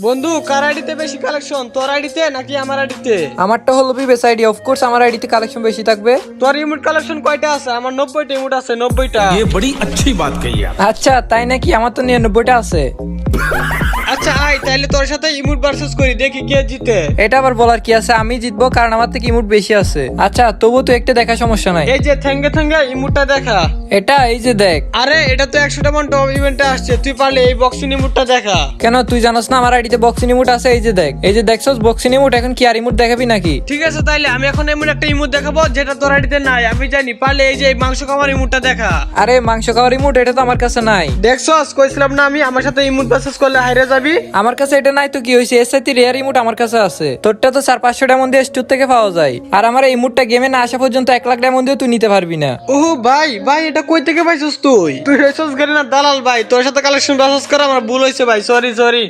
বন্ধু কার আইডিতে বেশি কালেকশন, তোর আইডিতে নাকি আমার আইডিতে? আমারটা হলো বিবেস আইডি, অফকোর্স আমার আইডিতে কালেকশন বেশি থাকবে। তোর ইমোট কালেকশন কয়টা আছে? আমার 90টা ইমোট আছে, 90টা। ये बड़ी अच्छी बात कही आप। আচ্ছা তাই নাকি? আমার তো 99টা আছে। আচ্ছা আয় তাইলে তোর সাথে ইমোট ভার্সেস করি, দেখি কে জিতে। এটা আবার বলার কি আছে, আমি জিতবো কারণ আমার থেকে ইমোট বেশি আছে। আচ্ছা তবু তো একটা দেখা সমস্যা নাই। এই যে থ্যাঙ্গে থ্যাঙ্গে ইমোটটা দেখা। এটা এই যে দেখ। আরে এটা তো 100টা মান টপ ইভেন্টে আসছে, তুই পারলে এই বক্সিং ইমোটটা দেখা। কেন তুই জানোস না আমার আইডিতে বক্সিং ইমোট আছে? এই যে দেখ, এই যে দেখছস বক্সিং ইমোট। এখন কি আর ইমোট দেখাবি নাকি? ঠিক আছে তাইলে আমি এখন এমন একটা ইমোট দেখাবো যেটা তোর আইডিতে নাই, আমি জানি। পারলে এই যে এই মাংস খাওয়ার ইমোটটা দেখা। আরে মাংস খাওয়ার ইমোট এটা তো আমার কাছে নাই। দেখছস কইছিলাম না আমি, আমার সাথে ইমোট ভার্সেস করলে হাইরে যাবি। আমার কাছে এটা নাই তো কি হইছে? এর সাথে রেয়ার ইমোট আমার কাছে আছে। তোরটা তো 400-500 ডায়মন্ড দিয়ে স্টোর থেকে পাওয়া যায়। আর আমার এই ইমোটটা গেমে না আসা পর্যন্ত 1 লাখ ডায়মন্ড দিয়ে তুই নিতে পারবি না। ওহো ভাই ভাই, এটা কই থেকে পাইছস তুই? তুই হইছস গেলি না দালাল ভাই, তোর সাথে কালেকশন ভার্সেস করা আমার ভুল হইছে ভাই, সরি সরি।